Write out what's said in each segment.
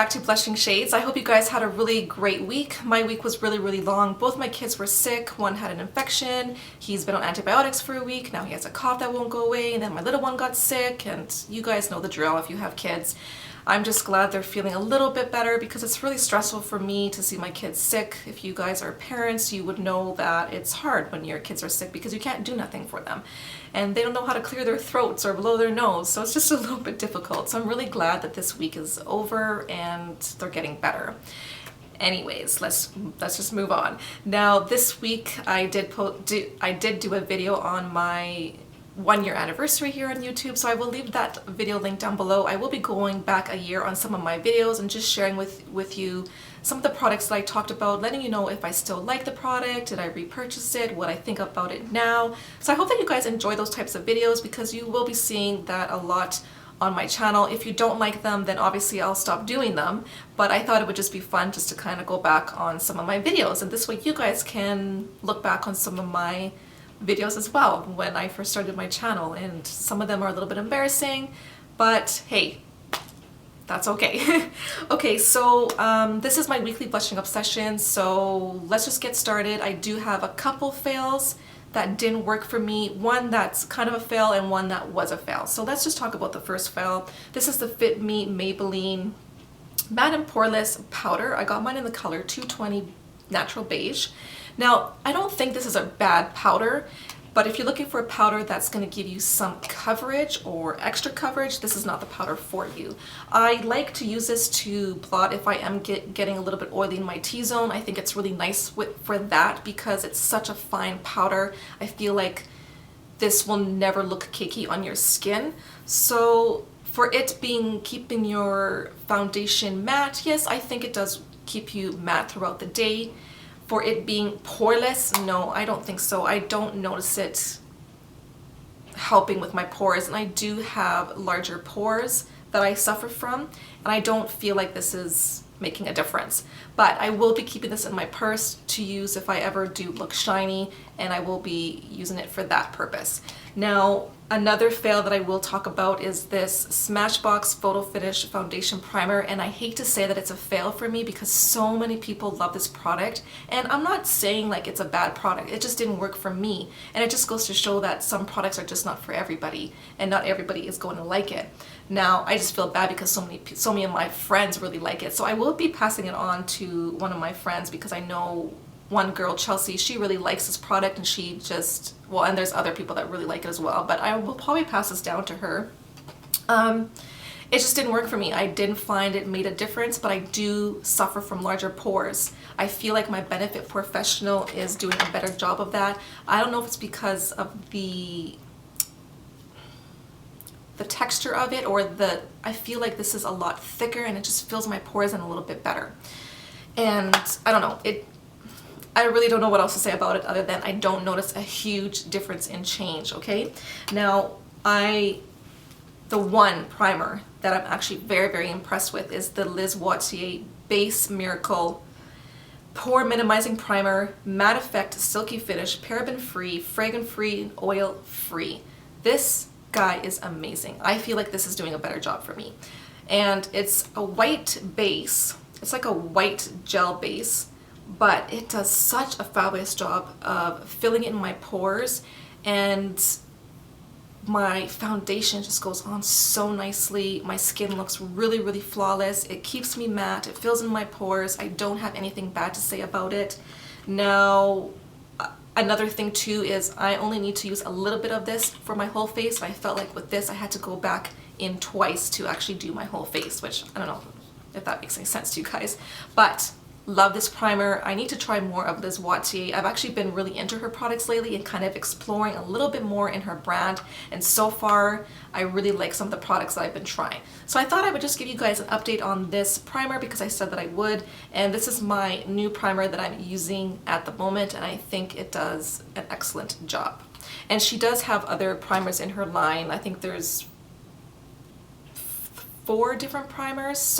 back to Blushing Shades. I hope you guys had a really great week. My week was really long. Both my kids were sick. One had an infection. He's been on antibiotics for a week. Now he has a cough that won't go away. And then my little one got sick. And you guys know the drill if you have kids. I'm just glad they're feeling a little bit better because it's really stressful for me to see my kids sick. If you guys are parents, you would know that it's hard when your kids are sick because you can't do nothing for them. And they don't know how to clear their throats or blow their nose, so it's just a little bit difficult. So I'm really glad that this week is over and they're getting better. Anyways, let's just move on. Now this week I did do a video on my 1-year anniversary here on YouTube, so I will leave that video link down below. I will be going back a year on some of my videos and just sharing with you some of the products that I talked about, letting you know if I still like the product, did I repurchase it, what I think about it now. So I hope that you guys enjoy those types of videos because you will be seeing that a lot on my channel. If you don't like them, then obviously I'll stop doing them, but I thought it would just be fun just to kind of go back on some of my videos, and this way you guys can look back on some of my videos as well when I first started my channel, and some of them are a little bit embarrassing, but hey, that's okay. Okay, so this is my weekly blushing obsession, so let's just get started. I do have a couple fails that didn't work for me, one that's kind of a fail and one that was a fail. So let's just talk about the first fail. This is the Fit Me Maybelline Matte+Poreless powder. I got mine in the color 220 Natural Beige. Now, I don't think this is a bad powder, but if you're looking for a powder that's going to give you some coverage or extra coverage, this is not the powder for you. I like to use this to blot if I am getting a little bit oily in my T-zone. I think it's really nice for that because it's such a fine powder. I feel like this will never look cakey on your skin. So for it keeping your foundation matte, yes, I think it does keep you matte throughout the day. For it being poreless, no, I don't think so. I don't notice it helping with my pores, and I do have larger pores that I suffer from, and I don't feel like this is making a difference. But I will be keeping this in my purse to use if I ever do look shiny, and I will be using it for that purpose. Now, another fail that I will talk about is this Smashbox Photo Finish Foundation Primer, and I hate to say that it's a fail for me because so many people love this product, and I'm not saying like it's a bad product, it just didn't work for me, and it just goes to show that some products are just not for everybody, and not everybody is going to like it. Now, I just feel bad because so many of my friends really like it, so I will be passing it on to one of my friends because I know one girl, Chelsea, she really likes this product, and she just, well, and there's other people that really like it as well, but I will probably pass this down to her. It just didn't work for me. I didn't find it made a difference, but I do suffer from larger pores. I feel like my Benefit Professional is doing a better job of that. I don't know if it's because of the texture of it, or I feel like this is a lot thicker and it just fills my pores in a little bit better. And I don't know, I really don't know what else to say about it other than I don't notice a huge difference in change, okay? Now, the one primer that I'm actually very impressed with is the LisaLisaD1 Base Miracle Pore Minimizing Primer, Matte Effect Silky Finish, Paraben Free, Fragrance Free, and Oil Free. This guy is amazing. I feel like this is doing a better job for me. And it's a white base. It's like a white gel base, but it does such a fabulous job of filling in my pores, and my foundation just goes on so nicely. My skin looks really flawless. It keeps me matte. It fills in my pores. I don't have anything bad to say about it. Now, another thing too is I only need to use a little bit of this for my whole face, but I felt like with this I had to go back in twice to actually do my whole face, which I don't know if that makes any sense to you guys, but love this primer. I need to try more of LisaLisaD1. I've actually been really into her products lately and kind of exploring a little bit more in her brand, and so far I really like some of the products that I've been trying. So I thought I would just give you guys an update on this primer because I said that I would, and this is my new primer that I'm using at the moment, and I think it does an excellent job. And she does have other primers in her line. I think there's 4 different primers,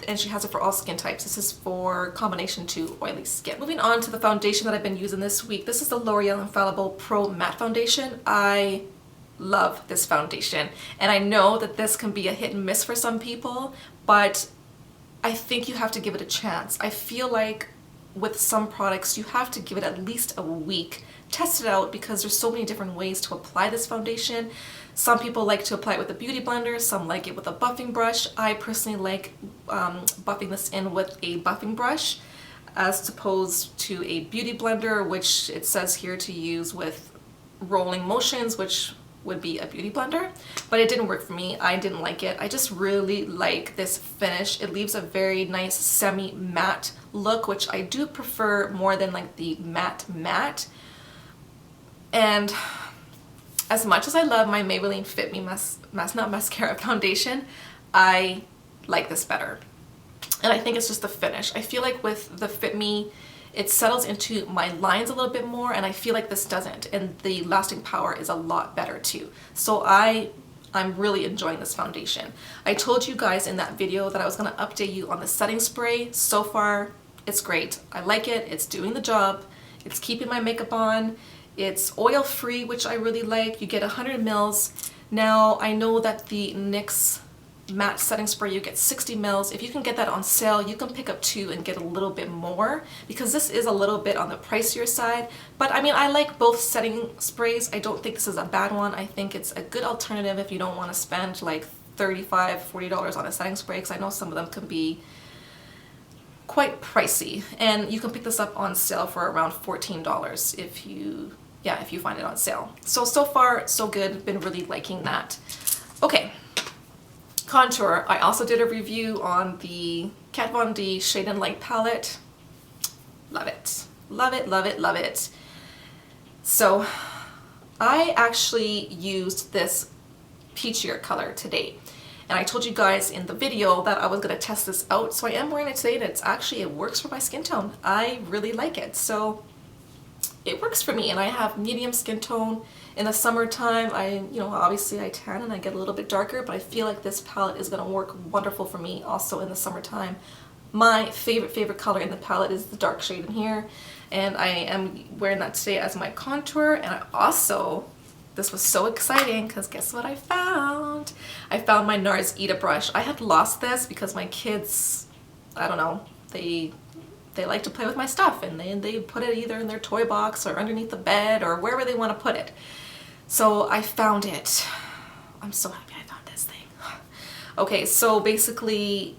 and she has it for all skin types. This is for combination to oily skin. Moving on to the foundation that I've been using this week. This is the Loreal Infallible Pro Matte Foundation. I love this foundation, and I know that this can be a hit and miss for some people, but I think you have to give it a chance. I feel like with some products you have to give it at least a week, test it out, because there's so many different ways to apply this foundation. Some people like to apply it with a beauty blender, some like it with a buffing brush. I personally like buffing this in with a buffing brush as opposed to a beauty blender, which it says here to use with rolling motions, which would be a beauty blender, but it didn't work for me. I didn't like it. I just really like this finish. It leaves a very nice semi-matte look, which I do prefer more than like the matte. And as much as I love my Maybelline Fit Me Not Mascara foundation, I like this better. And I think it's just the finish. I feel like with the Fit Me, it settles into my lines a little bit more, and I feel like this doesn't, and the lasting power is a lot better too. So I'm really enjoying this foundation. I told you guys in that video that I was going to update you on the setting spray. So far, it's great. I like it. It's doing the job. It's keeping my makeup on. It's oil-free, which I really like. You get 100 mils. Now, I know that the NYX matte setting spray, you get 60 mils. If you can get that on sale, you can pick up 2 and get a little bit more, because this is a little bit on the pricier side. But I mean, I like both setting sprays. I don't think this is a bad one. I think it's a good alternative if you don't want to spend like $35, $40 on a setting spray, because I know some of them can be quite pricey. And you can pick this up on sale for around $14 if you find it on sale. So far, so good. Been really liking that. Okay. Contour. I also did a review on the Kat Von D Shade Light palette. Love it. Love it, love it, love it. So I actually used this peachier color today. And I told you guys in the video that I was going to test this out. So I am wearing it today, and it works for my skin tone. I really like it. So it works for me, and I have medium skin tone. In the summertime, obviously I tan and I get a little bit darker, but I feel like this palette is going to work wonderful for me also in the summertime. My favorite color in the palette is the dark shade in here, and I am wearing that today as my contour. And I also, this was so exciting because guess what I found? I found my NARS Ita brush. I had lost this because my kids, I don't know, they like to play with my stuff, and they put it either in their toy box or underneath the bed or wherever they want to put it. So I found it. I'm so happy I found this thing. Okay, so basically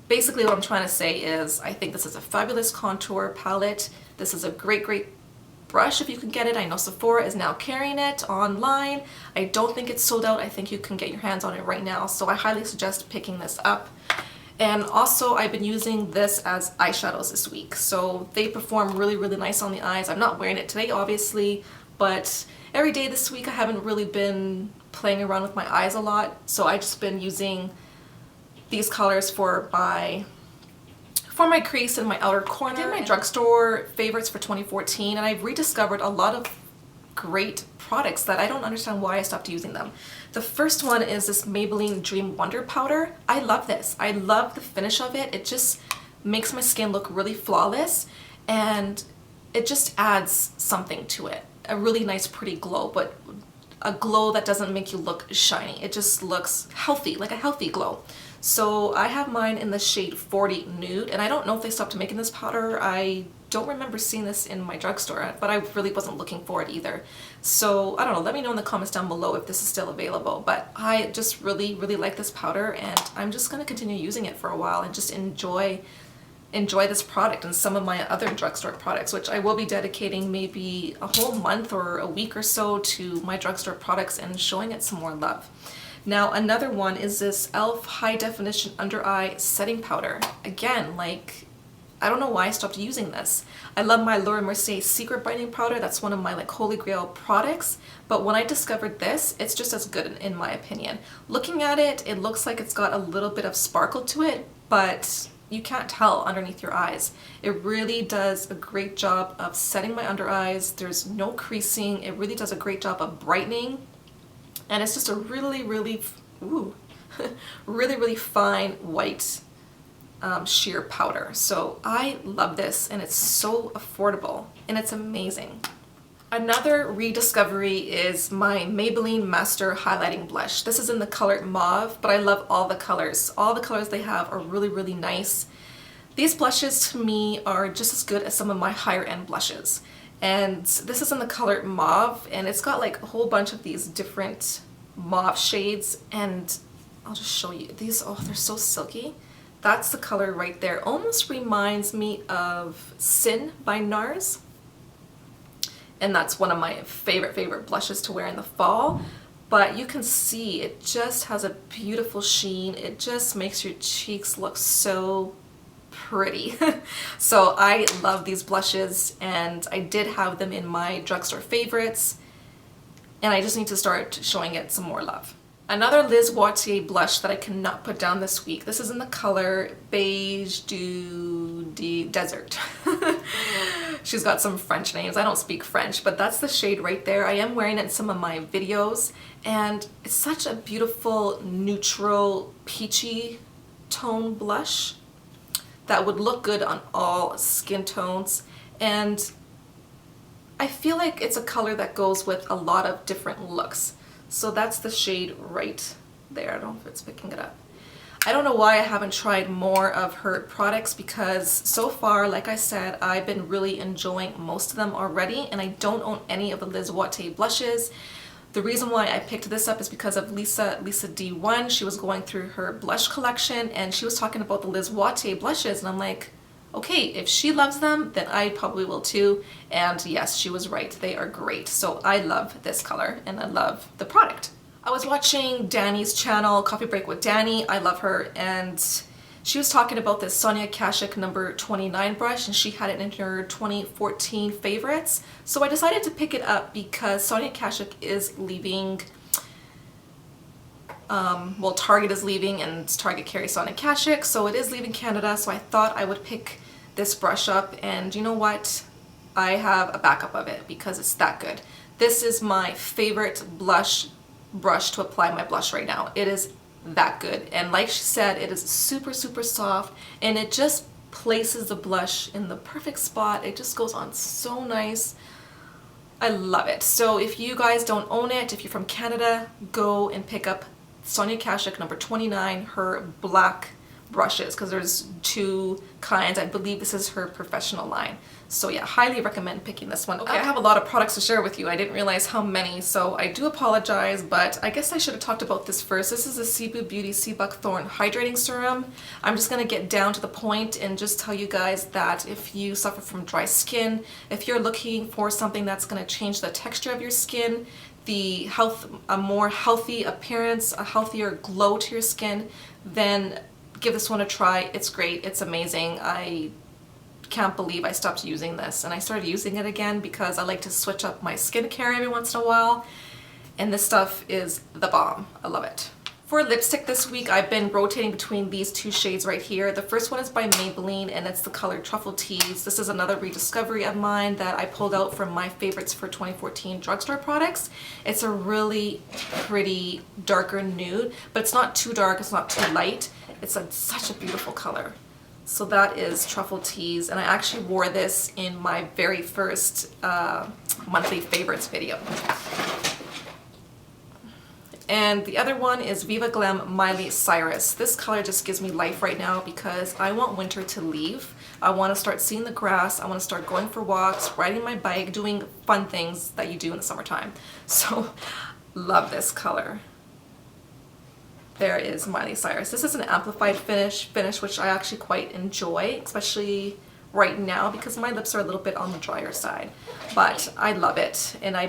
what I'm trying to say is I think this is a fabulous contour palette. This is a great brush if you can get it. I know Sephora is now carrying it online. I don't think it's sold out. I think you can get your hands on it right now. So I highly suggest picking this up. And also, I've been using this as eyeshadows this week. So they perform really nice on the eyes. I'm not wearing it today, obviously, but every day this week I haven't really been playing around with my eyes a lot. So I've just been using these colors for my crease and my outer corner. I did my drugstore favorites for 2014, and I've rediscovered a lot of great products that I don't understand why I stopped using them. The first one is this Maybelline Dream Wonder powder. I love this. I love the finish of it. It just makes my skin look really flawless, and it just adds something to it. A really nice pretty glow, but a glow that doesn't make you look shiny. It just looks healthy, like a healthy glow. So I have mine in the shade 40 Nude, and I don't know if they stopped making this powder. I don't remember seeing this in my drugstore, but I really wasn't looking for it either. So I don't know, let me know in the comments down below if this is still available. But I just really like this powder, and I'm just going to continue using it for a while and just enjoy this product and some of my other drugstore products, which I will be dedicating maybe a whole month or a week or so to my drugstore products and showing it some more love. Now another one is this e.l.f. High Definition Under Eye Setting Powder. Again, like, I don't know why I stopped using this. I love my Laura Mercier Secret Brightening Powder. That's one of my like holy grail products. But when I discovered this, it's just as good in my opinion. Looking at it, it looks like it's got a little bit of sparkle to it, but you can't tell underneath your eyes. It really does a great job of setting my under eyes. There's no creasing. It really does a great job of brightening. And it's just a really fine white sheer powder. So I love this, and it's so affordable, and it's amazing. Another rediscovery is my Maybelline Master Highlighting Blush. This is in the color Mauve, but I love all the colors. All the colors they have are really, really nice. These blushes to me are just as good as some of my higher end blushes. And this is in the color Mauve, and it's got like a whole bunch of these different mauve shades, and I'll just show you. These, oh, they're so silky. That's the color right there. Almost reminds me of Sin by NARS. And that's one of my favorite blushes to wear in the fall. But you can see it just has a beautiful sheen. It just makes your cheeks look so pretty. So I love these blushes, and I did have them in my Drugstore Favorites, and I just need to start showing it some more love. Another Liz Wautier blush that I cannot put down this week. This is in the color Beige du Desert. She's got some French names. I don't speak French, but that's the shade right there. I am wearing it in some of my videos, and it's such a beautiful neutral peachy tone blush that would look good on all skin tones. And I feel like it's a color that goes with a lot of different looks. So that's the shade right there. I don't know if it's picking it up. I don't know why I haven't tried more of her products, because so far, like I said, I've been really enjoying most of them already, and I don't own any of the Liz Wautier blushes. The reason why I picked this up is because of LisaLisaD1. She was going through her blush collection, and she was talking about the Liz Wautier blushes, and I'm like, okay, if she loves them, then I probably will too. And yes, she was right. They are great. So I love this color, and I love the product. I was watching Dani's channel, Coffee Break with Dani. I love her, and she was talking about this Sonia Kashuk number 29 brush, and she had it in her 2014 favorites. So I decided to pick it up because Sonia Kashuk is leaving. Well, Target is leaving, and Target carries Sonia Kashuk, so it is leaving Canada. So I thought I would pick this brush up, and you know what? I have a backup of it because it's that good. This is my favorite brush to apply my blush right now. It is that good, and like she said, it is super soft, and it just places the blush in the perfect spot. It just goes on so nice. I love it. So if you guys don't own it, if you're from Canada, go and pick up Sonia Kashuk number 29, her black brushes, because there's two kinds. I believe this is her professional line. So yeah, highly recommend picking this one. Okay, I have a lot of products to share with you. I didn't realize how many, so I do apologize, but I guess I should have talked about this first. This is the Cebu Beauty Sea Buckthorn Hydrating Serum. I'm just gonna get down to the point and just tell you guys that if you suffer from dry skin, if you're looking for something that's gonna change the texture of your skin, a more healthy appearance, a healthier glow to your skin, then give this one a try. It's great. It's amazing. I can't believe I stopped using this, and I started using it again because I like to switch up my skincare every once in a while, and this stuff is the bomb. I love it. For lipstick this week, I've been rotating between these two shades right here. The first one is by Maybelline, and it's the color Truffle Tease. This is another rediscovery of mine that I pulled out from my favorites for 2014 drugstore products. It's a really pretty darker nude, but it's not too dark, it's not too light. It's such a beautiful color. So that is Truffle Tease, and I actually wore this in my very first monthly favorites video. And the other one is Viva Glam Miley Cyrus. This color just gives me life right now because I want winter to leave. I want to start seeing the grass. I want to start going for walks, riding my bike, doing fun things that you do in the summertime. So love this color. There is Miley Cyrus. This is an amplified finish which I actually quite enjoy, especially right now because my lips are a little bit on the drier side. But I love it, and I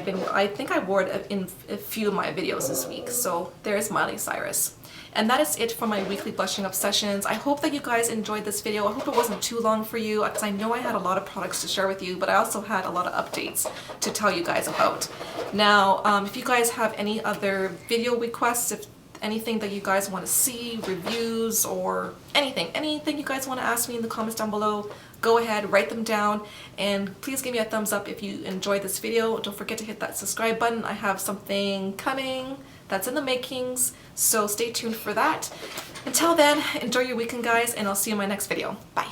think I wore it in a few of my videos this week. So there's Miley Cyrus. And that is it for my weekly blushing obsessions. I hope that you guys enjoyed this video. I hope it wasn't too long for you because I know I had a lot of products to share with you, but I also had a lot of updates to tell you guys about. Now, if you guys have any other video requests, if anything that you guys want to see, reviews, or anything you guys want to ask me in the comments down below, go ahead, write them down, and please give me a thumbs up if you enjoyed this video. Don't forget to hit that subscribe button. I have something coming that's in the makings, so stay tuned for that. Until then, enjoy your weekend, guys, and I'll see you in my next video. Bye.